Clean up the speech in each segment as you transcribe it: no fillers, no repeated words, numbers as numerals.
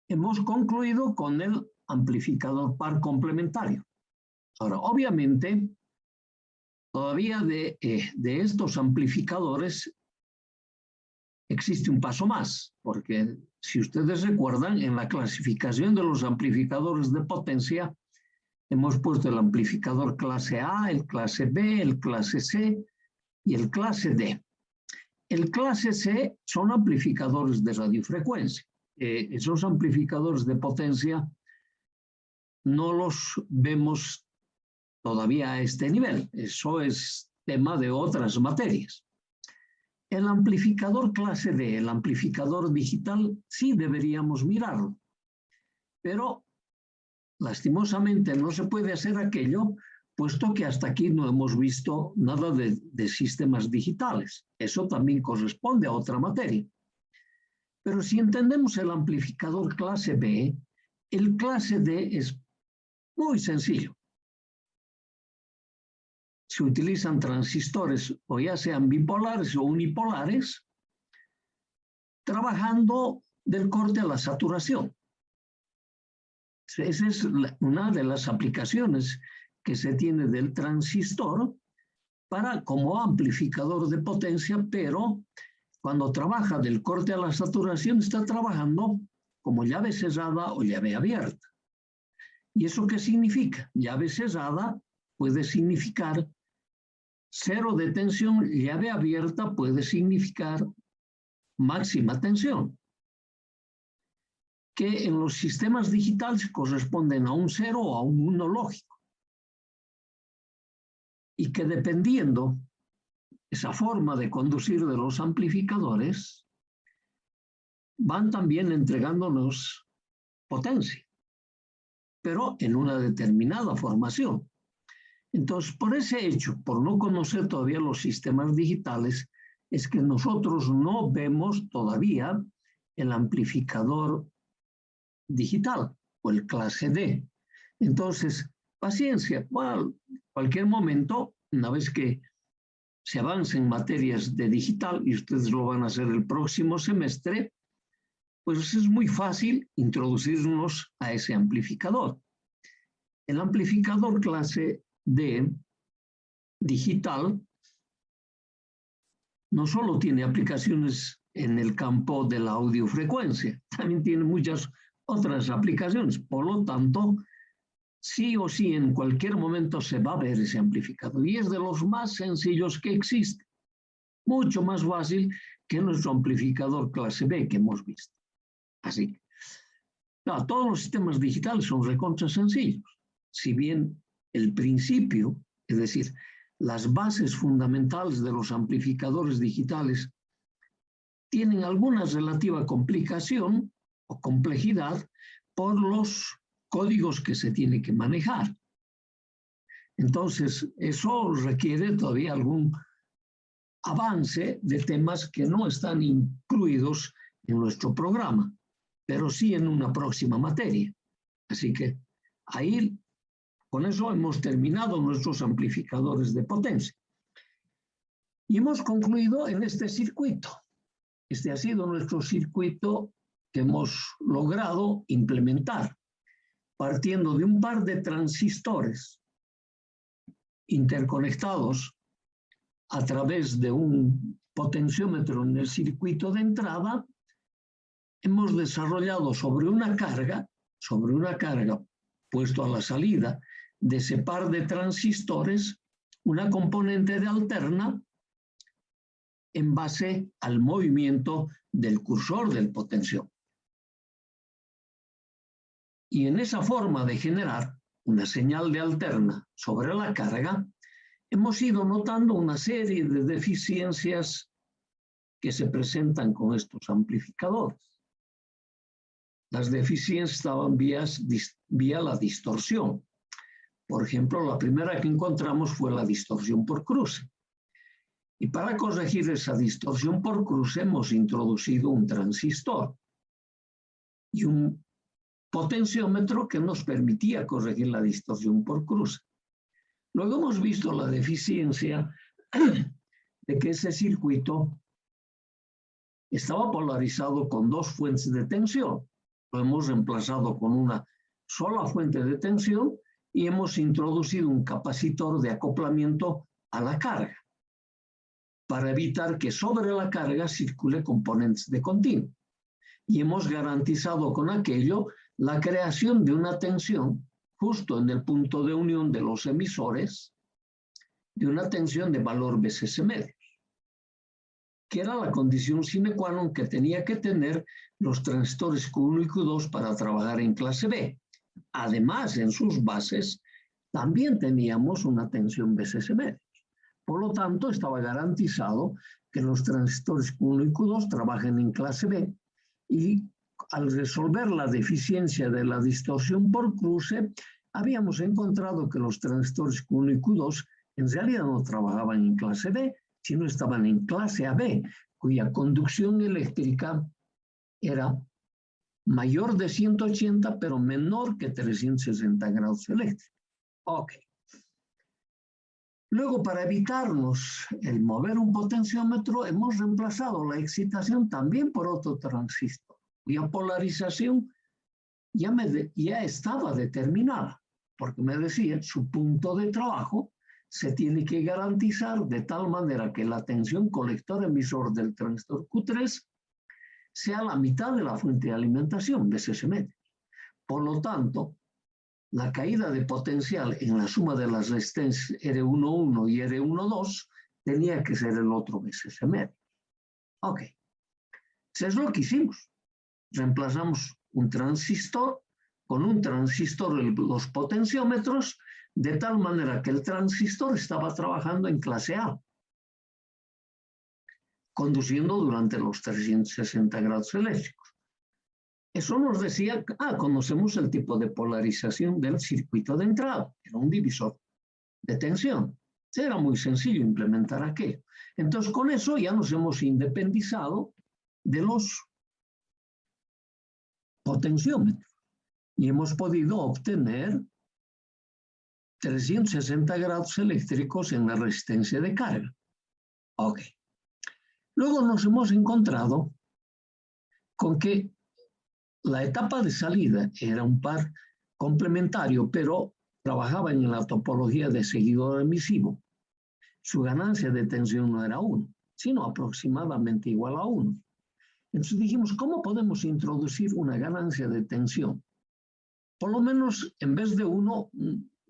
hemos concluido con el amplificador par complementario. Ahora, obviamente, todavía de estos amplificadores existe un paso más, porque si ustedes recuerdan, en la clasificación de los amplificadores de potencia, hemos puesto el amplificador clase A, el clase B, el clase C y el clase D. El clase C son amplificadores de radiofrecuencia. Esos amplificadores de potencia no los vemos todavía a este nivel. Eso es tema de otras materias. El amplificador clase D, el amplificador digital, sí deberíamos mirarlo. Pero, lastimosamente, no se puede hacer aquello, puesto que hasta aquí no hemos visto nada de sistemas digitales. Eso también corresponde a otra materia. Pero si entendemos el amplificador clase B, el clase D es muy sencillo. Se utilizan transistores, o ya sean bipolares o unipolares, trabajando del corte a la saturación. Esa es una de las aplicaciones que se tiene del transistor como amplificador de potencia, pero cuando trabaja del corte a la saturación está trabajando como llave cerrada o llave abierta. ¿Y eso qué significa? Llave cerrada puede significar cero de tensión, llave abierta puede significar máxima tensión, que en los sistemas digitales corresponden a un 0 o a un 1 lógico. Y que dependiendo esa forma de conducir de los amplificadores, van también entregándonos potencia, pero en una determinada formación. Entonces, por ese hecho, por no conocer todavía los sistemas digitales, es que nosotros no vemos todavía el amplificador digital o el clase D. Entonces, paciencia, bueno, cualquier momento, una vez que se avance en materias de digital, y ustedes lo van a hacer el próximo semestre, pues es muy fácil introducirnos a ese amplificador. El amplificador clase D digital no solo tiene aplicaciones en el campo de la audiofrecuencia, también tiene muchas otras aplicaciones. Por lo tanto, sí o sí, en cualquier momento se va a ver ese amplificador. Y es de los más sencillos que existe. Mucho más fácil que nuestro amplificador clase B que hemos visto. Así que, claro, todos los sistemas digitales son recontra sencillos. Si bien el principio, es decir, las bases fundamentales de los amplificadores digitales tienen alguna relativa complicación o complejidad por los códigos que se tiene que manejar. Entonces, eso requiere todavía algún avance de temas que no están incluidos en nuestro programa, pero sí en una próxima materia. Así que ahí, con eso hemos terminado nuestros amplificadores de potencia. Y hemos concluido en este circuito. Este ha sido nuestro circuito que hemos logrado implementar, partiendo de un par de transistores interconectados a través de un potenciómetro en el circuito de entrada. Hemos desarrollado sobre una carga puesto a la salida de ese par de transistores, una componente de alterna en base al movimiento del cursor del potenciómetro. Y en esa forma de generar una señal de alterna sobre la carga, hemos ido notando una serie de deficiencias que se presentan con estos amplificadores. Las deficiencias estaban vía la distorsión. Por ejemplo, la primera que encontramos fue la distorsión por cruce. Y para corregir esa distorsión por cruce hemos introducido un transistor y un potenciómetro que nos permitía corregir la distorsión por cruce. Luego hemos visto la deficiencia de que ese circuito estaba polarizado con dos fuentes de tensión. Lo hemos reemplazado con una sola fuente de tensión y hemos introducido un capacitor de acoplamiento a la carga para evitar que sobre la carga circule componentes de continuo. Y hemos garantizado con aquello la creación de una tensión justo en el punto de unión de los emisores, de una tensión de valor BCS medio, que era la condición sine qua non que tenía que tener los transistores Q1 y Q2 para trabajar en clase B. Además, en sus bases también teníamos una tensión BCS medio. Por lo tanto, estaba garantizado que los transistores Q1 y Q2 trabajen en clase B, y al resolver la deficiencia de la distorsión por cruce, habíamos encontrado que los transistores Q1 y Q2 en realidad no trabajaban en clase B, sino estaban en clase AB, cuya conducción eléctrica era mayor de 180, pero menor que 360 grados eléctricos. Ok. Luego, para evitarnos el mover un potenciómetro, hemos reemplazado la excitación también por otro transistor, cuya polarización ya estaba determinada, porque me decía, su punto de trabajo se tiene que garantizar de tal manera que la tensión colector-emisor del transistor Q3 sea la mitad de la fuente de alimentación de ese medio. Por lo tanto, la caída de potencial en la suma de las resistencias R11 y R12 tenía que ser el otro BCS medio. Ok. Eso es lo que hicimos. Reemplazamos un transistor con un transistor, los potenciómetros, de tal manera que el transistor estaba trabajando en clase A, conduciendo durante los 360 grados eléctricos. Eso nos decía, conocemos el tipo de polarización del circuito de entrada, era un divisor de tensión. Era muy sencillo implementar aquello. Entonces, con eso ya nos hemos independizado de los potenciómetros y hemos podido obtener 360 grados eléctricos en la resistencia de carga. Ok. Luego nos hemos encontrado con que la etapa de salida era un par complementario, pero trabajaba en la topología de seguidor emisivo. Su ganancia de tensión no era 1, sino aproximadamente igual a 1. Entonces dijimos, ¿cómo podemos introducir una ganancia de tensión? Por lo menos, en vez de 1,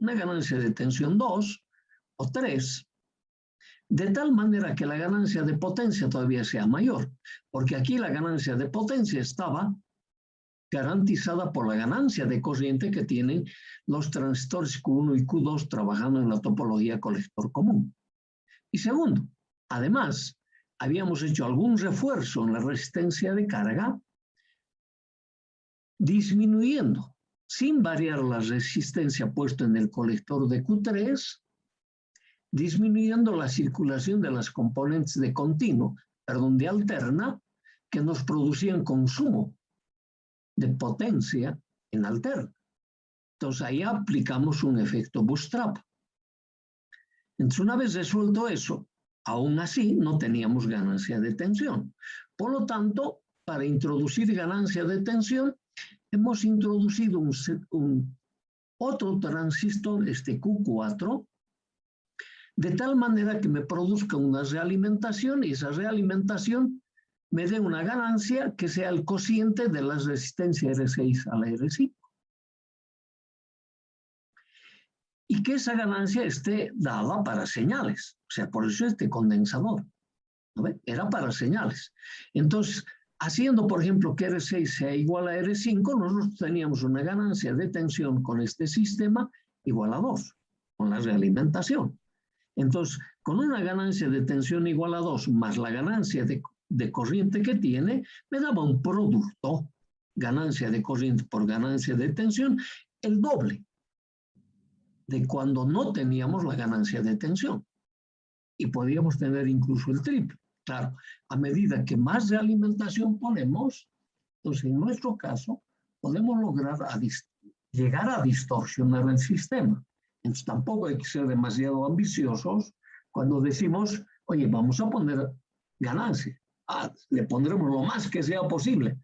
una ganancia de tensión 2 o 3, de tal manera que la ganancia de potencia todavía sea mayor, porque aquí la ganancia de potencia estaba garantizada por la ganancia de corriente que tienen los transistores Q1 y Q2 trabajando en la topología colector común. Y segundo, además, habíamos hecho algún refuerzo en la resistencia de carga, disminuyendo, sin variar la resistencia puesta en el colector de Q3, disminuyendo la circulación de las componentes de continuo, de alterna, que nos producían consumo de potencia en alterna. Entonces ahí aplicamos un efecto bootstrap. Entonces una vez resuelto eso, aún así no teníamos ganancia de tensión. Por lo tanto, para introducir ganancia de tensión, hemos introducido otro transistor, este Q4, de tal manera que me produzca una realimentación y esa realimentación me dé una ganancia que sea el cociente de las resistencias R6 a la R5. Y que esa ganancia esté dada para señales. O sea, por eso este condensador, ¿no ve? Era para señales. Entonces, haciendo, por ejemplo, que R6 sea igual a R5, nosotros teníamos una ganancia de tensión con este sistema igual a 2, con la realimentación. Entonces, con una ganancia de tensión igual a 2 más la ganancia de corriente que tiene, me daba un producto, ganancia de corriente por ganancia de tensión, el doble de cuando no teníamos la ganancia de tensión. Y podíamos tener incluso el triple. Claro, a medida que más realimentación ponemos, entonces en nuestro caso podemos lograr llegar a distorsionar el sistema. Entonces tampoco hay que ser demasiado ambiciosos cuando decimos, oye, vamos a poner ganancia. Le pondremos lo más que sea posible.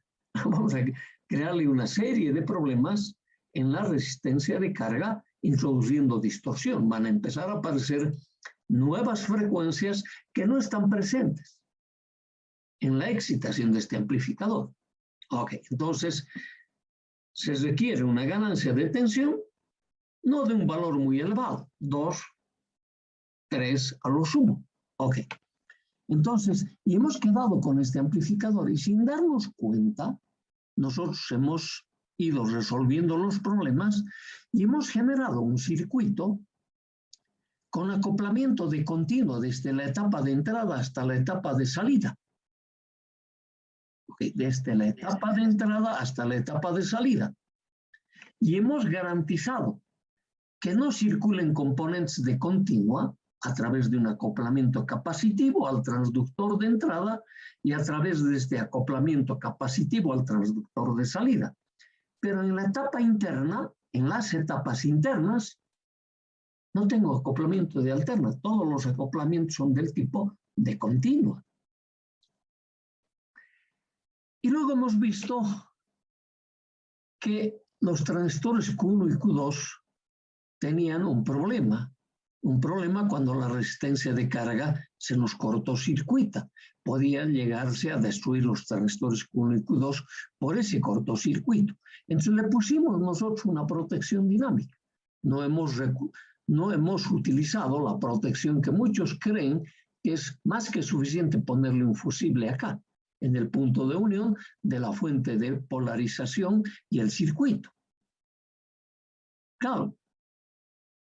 crearle una serie de problemas en la resistencia de carga, introduciendo distorsión. Van a empezar a aparecer nuevas frecuencias que no están presentes en la excitación de este amplificador. Ok, entonces se requiere una ganancia de tensión, no de un valor muy elevado, 2, 3 a lo sumo. Ok, entonces, y hemos quedado con este amplificador y sin darnos cuenta, nosotros hemos ido resolviendo los problemas y hemos generado un circuito con acoplamiento de continuo desde la etapa de entrada hasta la etapa de salida. Okay, desde la etapa de entrada hasta la etapa de salida. Y hemos garantizado que no circulen componentes de continua a través de un acoplamiento capacitivo al transductor de entrada y a través de este acoplamiento capacitivo al transductor de salida. Pero en la etapa interna, en las etapas internas, no tengo acoplamiento de alterna. Todos los acoplamientos son del tipo de continua. Y luego hemos visto que los transistores Q1 y Q2 tenían un problema cuando la resistencia de carga se nos cortocircuita. Podía llegarse a destruir los transistores Q1 y Q2 por ese cortocircuito. Entonces le pusimos nosotros una protección dinámica. No hemos utilizado la protección que muchos creen que es más que suficiente ponerle un fusible acá, en el punto de unión de la fuente de polarización y el circuito. Claro,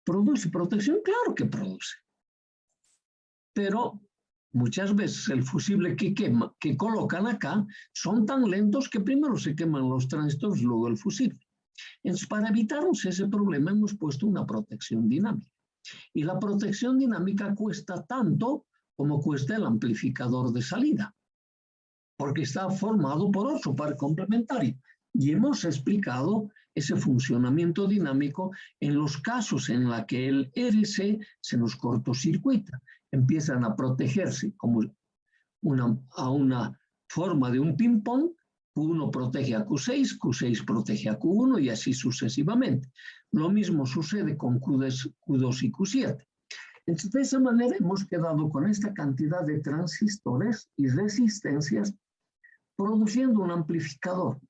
¿produce protección? Claro que produce. Pero muchas veces el fusible que colocan acá son tan lentos que primero se queman los transistores, luego el fusible. Entonces, para evitarnos ese problema hemos puesto una protección dinámica. Y la protección dinámica cuesta tanto como cuesta el amplificador de salida, porque está formado por otro par complementario. Y hemos explicado ese funcionamiento dinámico en los casos en los que el RC se nos cortocircuita. Empiezan a protegerse como a una forma de un ping-pong. Q1 protege a Q6, Q6 protege a Q1 y así sucesivamente. Lo mismo sucede con Q2 y Q7. Entonces, de esa manera hemos quedado con esta cantidad de transistores y resistencias produciendo un amplificador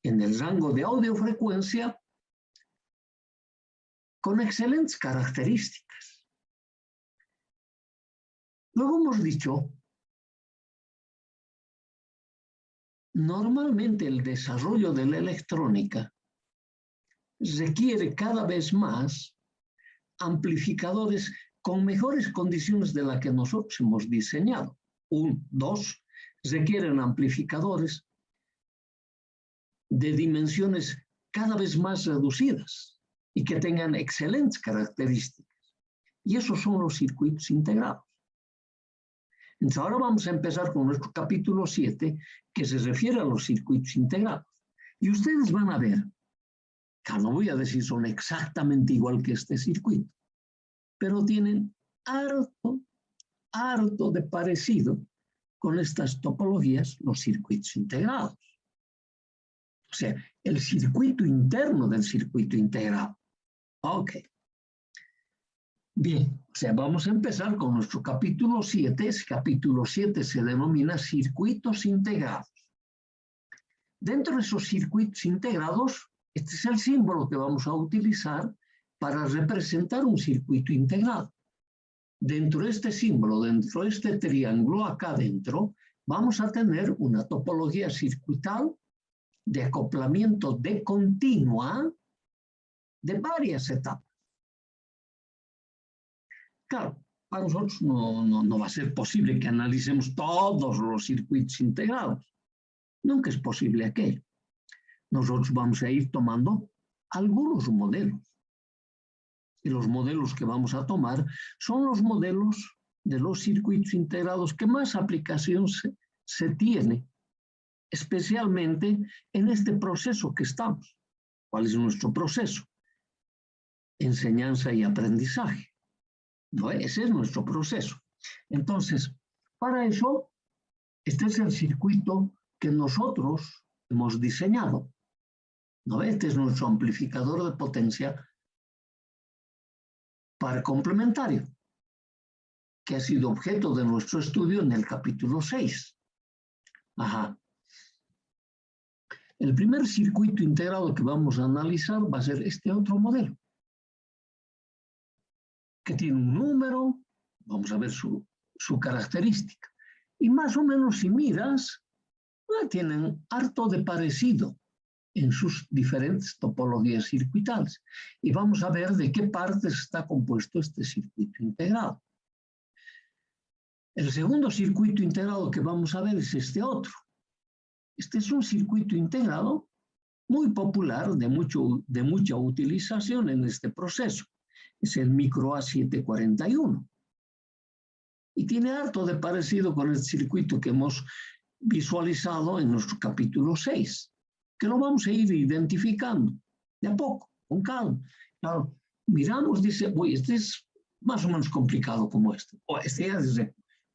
en el rango de audiofrecuencia con excelentes características. Luego hemos dicho, normalmente el desarrollo de la electrónica requiere cada vez más amplificadores con mejores condiciones de las que nosotros hemos diseñado. 1, 2, requieren amplificadores de dimensiones cada vez más reducidas y que tengan excelentes características. Y esos son los circuitos integrados. Entonces ahora vamos a empezar con nuestro capítulo 7, que se refiere a los circuitos integrados. Y ustedes van a ver, que no voy a decir son exactamente igual que este circuito, pero tienen harto de parecido con estas topologías, los circuitos integrados. O sea, el circuito interno del circuito integrado. Ok. Bien, o sea, vamos a empezar con nuestro capítulo 7. Ese capítulo 7 se denomina circuitos integrados. Dentro de esos circuitos integrados, este es el símbolo que vamos a utilizar para representar un circuito integrado. Dentro de este símbolo, dentro de este triángulo acá adentro, vamos a tener una topología circuital de acoplamiento de continua de varias etapas. Claro, para nosotros no va a ser posible que analicemos todos los circuitos integrados. Nunca es posible aquello. Nosotros vamos a ir tomando algunos modelos. Y los modelos que vamos a tomar son los modelos de los circuitos integrados que más aplicación se tiene, especialmente en este proceso que estamos. ¿Cuál es nuestro proceso? Enseñanza y aprendizaje. ¿No? Ese es nuestro proceso. Entonces, para eso, este es el circuito que nosotros hemos diseñado. ¿No? Este es nuestro amplificador de potencia par complementario, que ha sido objeto de nuestro estudio en el capítulo 6. Ajá. El primer circuito integrado que vamos a analizar va a ser este otro modelo, que tiene un número, vamos a ver su característica. Y más o menos si miras, tienen harto de parecido en sus diferentes topologías circuitales. Y vamos a ver de qué partes está compuesto este circuito integrado. El segundo circuito integrado que vamos a ver es este otro. Este es un circuito integrado muy popular, de mucha utilización en este proceso. Es el micro A741. Y tiene harto de parecido con el circuito que hemos visualizado en nuestro capítulo 6, que lo vamos a ir identificando de a poco, con calma. Claro, miramos, dice, uy, este es más o menos complicado como este, o este es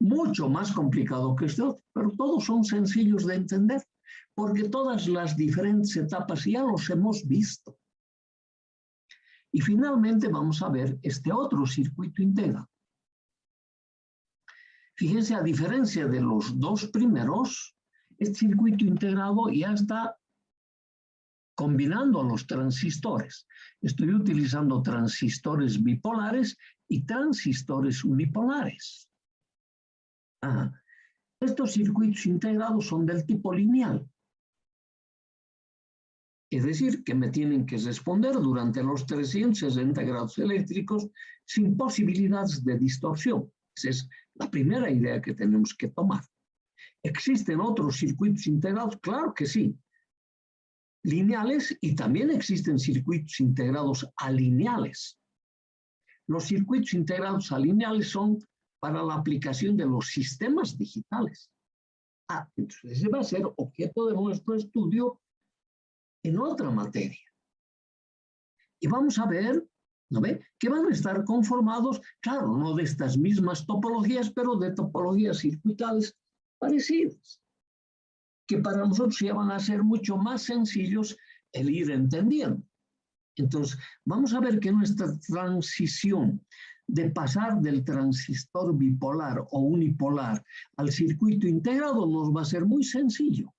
mucho más complicado que este otro, pero todos son sencillos de entender, porque todas las diferentes etapas ya los hemos visto. Y finalmente vamos a ver este otro circuito integrado. Fíjense, a diferencia de los dos primeros, este circuito integrado ya está combinando los transistores. Estoy utilizando transistores bipolares y transistores unipolares. Estos circuitos integrados son del tipo lineal. Es decir, que me tienen que responder durante los 360 grados eléctricos sin posibilidades de distorsión. Esa es la primera idea que tenemos que tomar. ¿Existen otros circuitos integrados? Claro que sí. Lineales, y también existen circuitos integrados alineales. Los circuitos integrados alineales son para la aplicación de los sistemas digitales. Entonces ese va a ser objeto de nuestro estudio en otra materia. Y vamos a ver, ¿no ve?, que van a estar conformados, claro, no de estas mismas topologías, pero de topologías circuitales parecidas, que para nosotros ya van a ser mucho más sencillos el ir entendiendo. Entonces, vamos a ver que nuestra transición de pasar del transistor bipolar o unipolar al circuito integrado nos va a ser muy sencillo,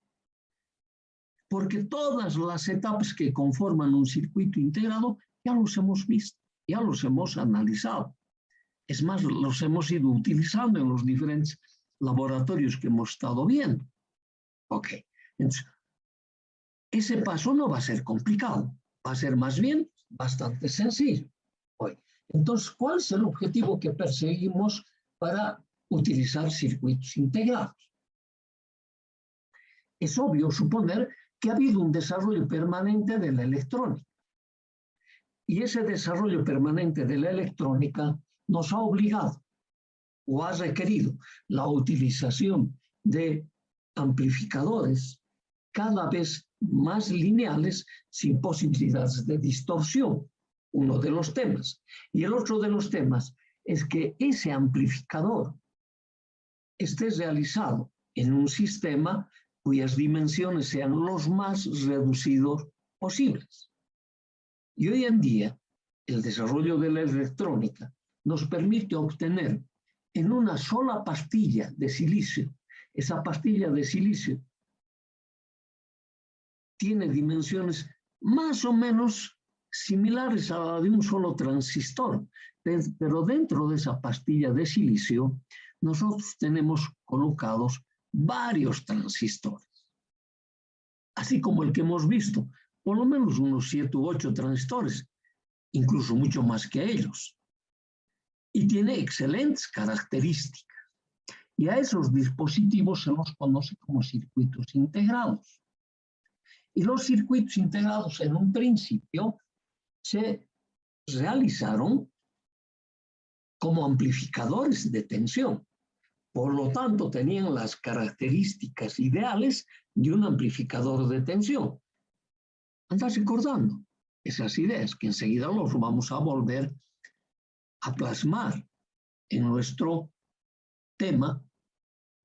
porque todas las etapas que conforman un circuito integrado ya los hemos visto, ya los hemos analizado. Es más, los hemos ido utilizando en los diferentes laboratorios que hemos estado viendo. Ok, entonces, ese paso no va a ser complicado, va a ser más bien bastante sencillo. Entonces, ¿cuál es el objetivo que perseguimos para utilizar circuitos integrados? Es obvio suponer que ha habido un desarrollo permanente de la electrónica. Y ese desarrollo permanente de la electrónica nos ha obligado o ha requerido la utilización de amplificadores cada vez más lineales sin posibilidades de distorsión, uno de los temas. Y el otro de los temas es que ese amplificador esté realizado en un sistema cuyas dimensiones sean los más reducidos posibles. Y hoy en día, el desarrollo de la electrónica nos permite obtener en una sola pastilla de silicio, esa pastilla de silicio tiene dimensiones más o menos similares a la de un solo transistor, pero dentro de esa pastilla de silicio nosotros tenemos colocados varios transistores, así como el que hemos visto, por lo menos unos 7 u 8 transistores, incluso mucho más que ellos. Y tiene excelentes características. Y a esos dispositivos se los conoce como circuitos integrados. Y los circuitos integrados en un principio se realizaron como amplificadores de tensión. Por lo tanto, tenían las características ideales de un amplificador de tensión. Andas recordando esas ideas que enseguida los vamos a volver a plasmar en nuestro tema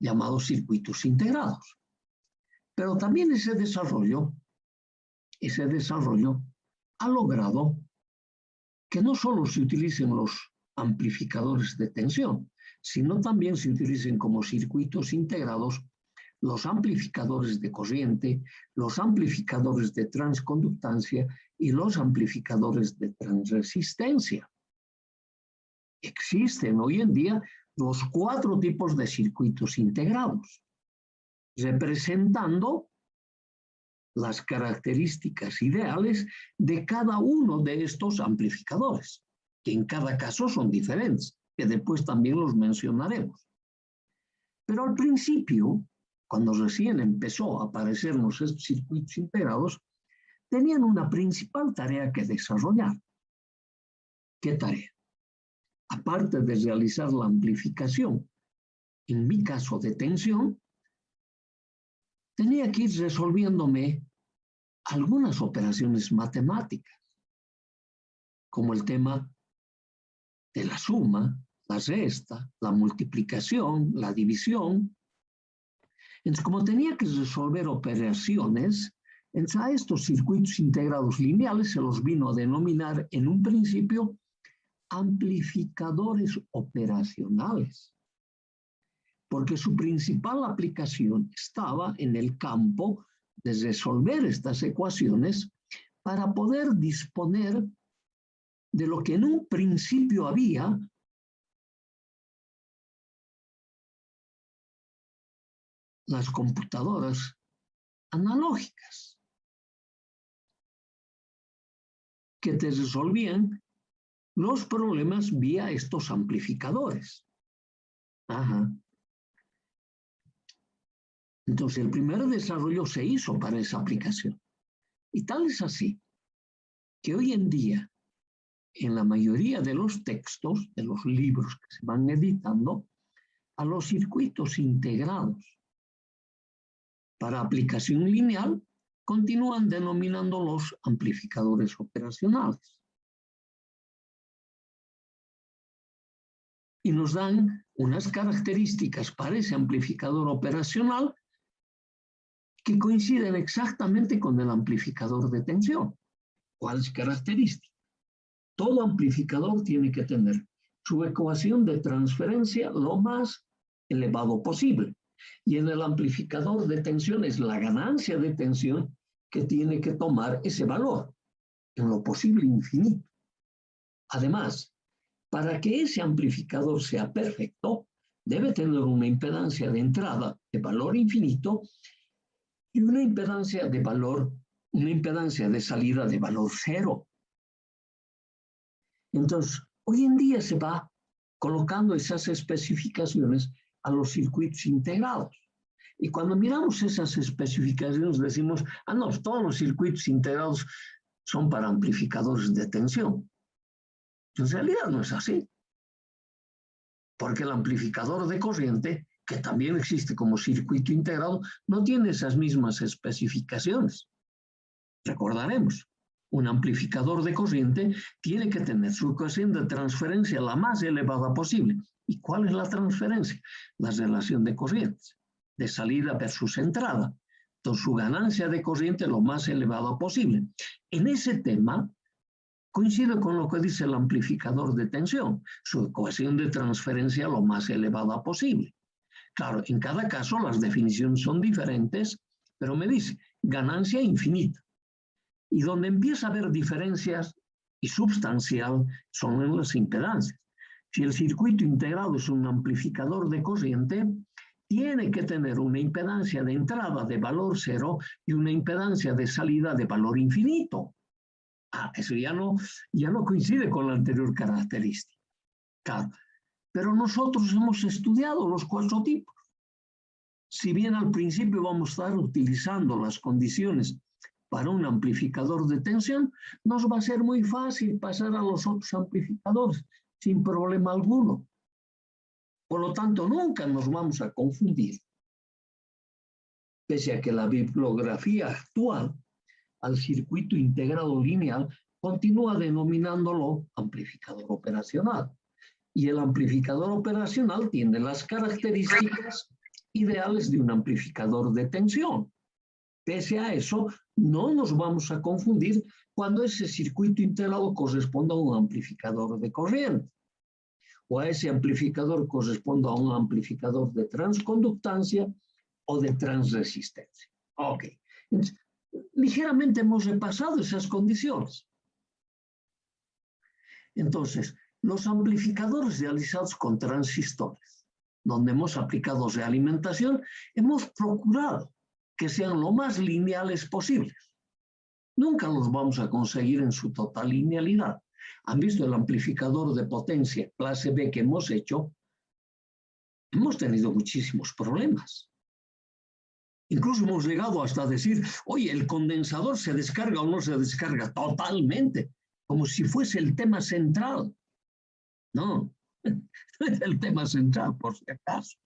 llamado circuitos integrados. Pero también ese desarrollo ha logrado que no solo se utilicen los amplificadores de tensión, sino también se utilicen como circuitos integrados los amplificadores de corriente, los amplificadores de transconductancia y los amplificadores de transresistencia. Existen hoy en día los 4 tipos de circuitos integrados, representando las características ideales de cada uno de estos amplificadores, que en cada caso son diferentes, que después también los mencionaremos. Pero al principio, cuando recién empezó a aparecernos estos circuitos integrados, tenían una principal tarea que desarrollar. ¿Qué tarea? Aparte de realizar la amplificación, en mi caso de tensión, tenía que ir resolviéndome algunas operaciones matemáticas, como el tema de la suma, la resta, la multiplicación, la división. Entonces, como tenía que resolver operaciones, a estos circuitos integrados lineales se los vino a denominar en un principio amplificadores operacionales, porque su principal aplicación estaba en el campo de resolver estas ecuaciones para poder disponer de lo que en un principio había las computadoras analógicas, que te resolvían los problemas vía estos amplificadores. Ajá. Entonces, el primer desarrollo se hizo para esa aplicación. Y tal es así que hoy en día, en la mayoría de los textos, de los libros que se van editando, a los circuitos integrados para aplicación lineal, continúan denominándolos amplificadores operacionales. Y nos dan unas características para ese amplificador operacional que coinciden exactamente con el amplificador de tensión. ¿Cuáles características? Todo amplificador tiene que tener su ecuación de transferencia lo más elevado posible. Y en el amplificador de tensión es la ganancia de tensión que tiene que tomar ese valor, en lo posible infinito. Además, para que ese amplificador sea perfecto, debe tener una impedancia de entrada de valor infinito y una impedancia de salida de valor cero. Entonces, hoy en día se va colocando esas especificaciones a los circuitos integrados. Y cuando miramos esas especificaciones decimos, no, todos los circuitos integrados son para amplificadores de tensión. En realidad no es así, porque el amplificador de corriente, que también existe como circuito integrado, no tiene esas mismas especificaciones. Recordaremos, un amplificador de corriente tiene que tener su ecuación de transferencia la más elevada posible. ¿Y cuál es la transferencia? La relación de corrientes, de salida versus entrada. Entonces, su ganancia de corriente lo más elevada posible. En ese tema, coincide con lo que dice el amplificador de tensión, su ecuación de transferencia lo más elevada posible. Claro, en cada caso las definiciones son diferentes, pero me dice ganancia infinita. Y donde empieza a haber diferencias y substancial son en las impedancias. Si el circuito integrado es un amplificador de corriente, tiene que tener una impedancia de entrada de valor cero y una impedancia de salida de valor infinito. Eso ya no coincide con la anterior característica. Claro, pero nosotros hemos estudiado los 4 tipos. Si bien al principio vamos a estar utilizando las condiciones para un amplificador de tensión, nos va a ser muy fácil pasar a los otros amplificadores sin problema alguno. Por lo tanto, nunca nos vamos a confundir. Pese a que la bibliografía actual al circuito integrado lineal continúa denominándolo amplificador operacional. Y el amplificador operacional tiene las características ideales de un amplificador de tensión. Pese a eso, no nos vamos a confundir cuando ese circuito integrado corresponda a un amplificador de corriente, o a ese amplificador corresponda a un amplificador de transconductancia o de transresistencia. Ok. Entonces, ligeramente hemos repasado esas condiciones. Entonces, los amplificadores realizados con transistores, donde hemos aplicado realimentación, hemos procurado que sean lo más lineales posibles. Nunca los vamos a conseguir en su total linealidad. ¿Han visto el amplificador de potencia clase B que hemos hecho? Hemos tenido muchísimos problemas. Incluso hemos llegado hasta decir, oye, el condensador se descarga o no se descarga totalmente, como si fuese el tema central. No, no es el tema central, por si acaso.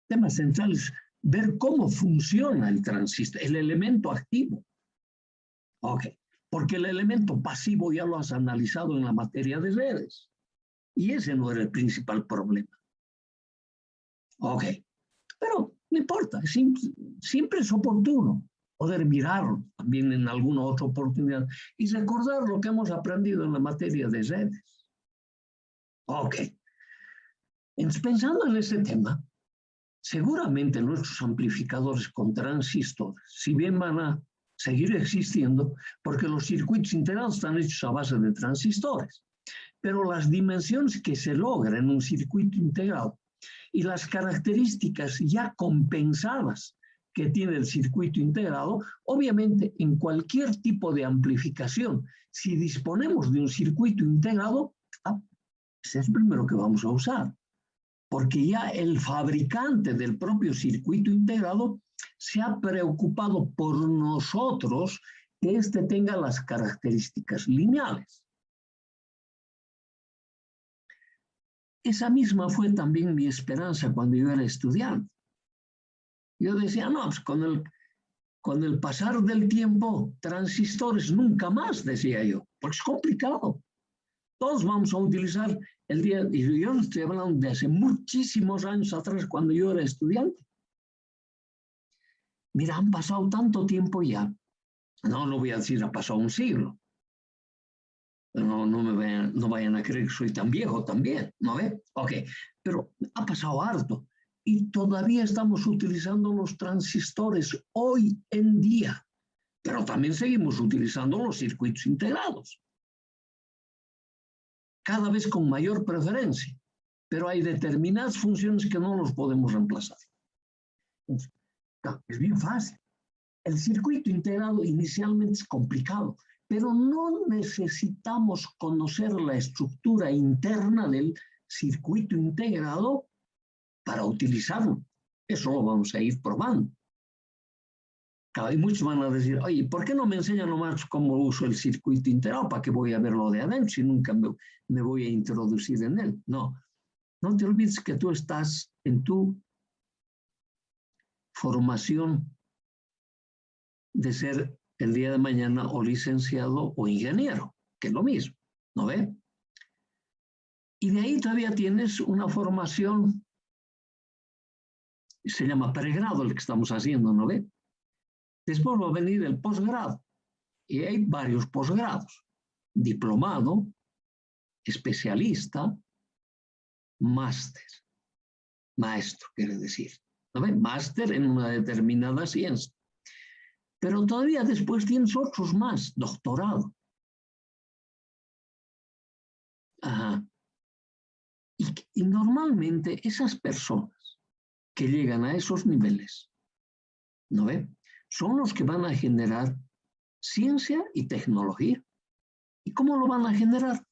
El tema central es ver cómo funciona el transistor, el elemento activo. Ok, porque el elemento pasivo ya lo has analizado en la materia de redes. Y ese no era el principal problema. Ok, pero no importa, siempre es oportuno poder mirarlo también en alguna otra oportunidad y recordar lo que hemos aprendido en la materia de redes. Ok, entonces pensando en ese tema, seguramente nuestros amplificadores con transistores, si bien van a seguir existiendo, porque los circuitos integrados están hechos a base de transistores, pero las dimensiones que se logran en un circuito integrado y las características ya compensadas que tiene el circuito integrado, obviamente en cualquier tipo de amplificación, si disponemos de un circuito integrado, ese es el primero que vamos a usar, porque ya el fabricante del propio circuito integrado se ha preocupado por nosotros que éste tenga las características lineales. Esa misma fue también mi esperanza cuando yo era estudiante. Yo decía, no, pues con el pasar del tiempo, transistores nunca más, decía yo, porque es complicado. Todos vamos a utilizar el día, y yo no estoy hablando de hace muchísimos años atrás, cuando yo era estudiante. Mira, han pasado tanto tiempo ya. No voy a decir, ha pasado un siglo. No vayan a creer que soy tan viejo también, ¿no ve? Ok, pero ha pasado harto. Y todavía estamos utilizando los transistores hoy en día, pero también seguimos utilizando los circuitos integrados. Cada vez con mayor preferencia, pero hay determinadas funciones que no los podemos reemplazar. Entonces, es bien fácil. El circuito integrado inicialmente es complicado, pero no necesitamos conocer la estructura interna del circuito integrado para utilizarlo. Eso lo vamos a ir probando. Claro, y muchos van a decir, oye, ¿por qué no me enseñan nomás cómo uso el circuito integrado? ¿Para qué voy a ver lo de adentro si nunca me voy a introducir en él? No te olvides que tú estás en tu formación de ser el día de mañana o licenciado o ingeniero, que es lo mismo, ¿no ve? Y de ahí todavía tienes una formación, se llama pregrado el que estamos haciendo, ¿no ve? Después va a venir el posgrado, y hay varios posgrados, diplomado, especialista, máster, maestro quiere decir, ¿no ve? Máster en una determinada ciencia. Pero todavía después tienes otros más, doctorado. Ajá. Y normalmente esas personas que llegan a esos niveles, ¿no ve? Son los que van a generar ciencia y tecnología. ¿Y cómo lo van a generar?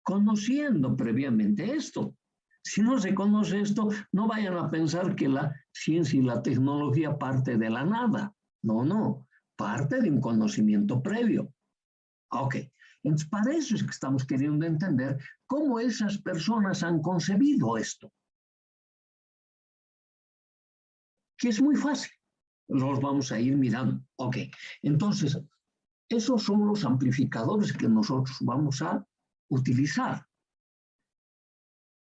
Conociendo previamente esto. Si no se conoce esto, no vayan a pensar que la ciencia y la tecnología parte de la nada. No, parte de un conocimiento previo. Ok, entonces para eso es que estamos queriendo entender cómo esas personas han concebido esto. Que es muy fácil. Los vamos a ir mirando. Ok, entonces, esos son los amplificadores que nosotros vamos a utilizar.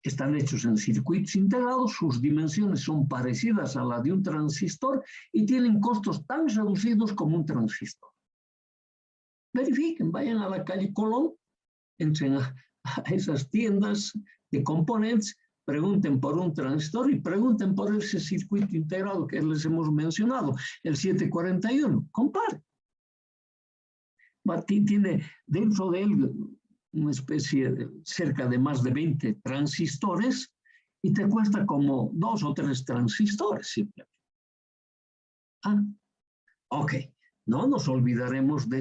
están hechos en circuitos integrados, sus dimensiones son parecidas a las de un transistor y tienen costos tan reducidos como un transistor. Verifiquen, vayan a la calle Colón, entren a esas tiendas de componentes, pregunten por un transistor y pregunten por ese circuito integrado que les hemos mencionado, el 741. Comparen. Martín tiene dentro de él una especie de cerca de más de 20 transistores y te cuesta como 2 o 3 transistores simplemente. Ok, no nos olvidaremos de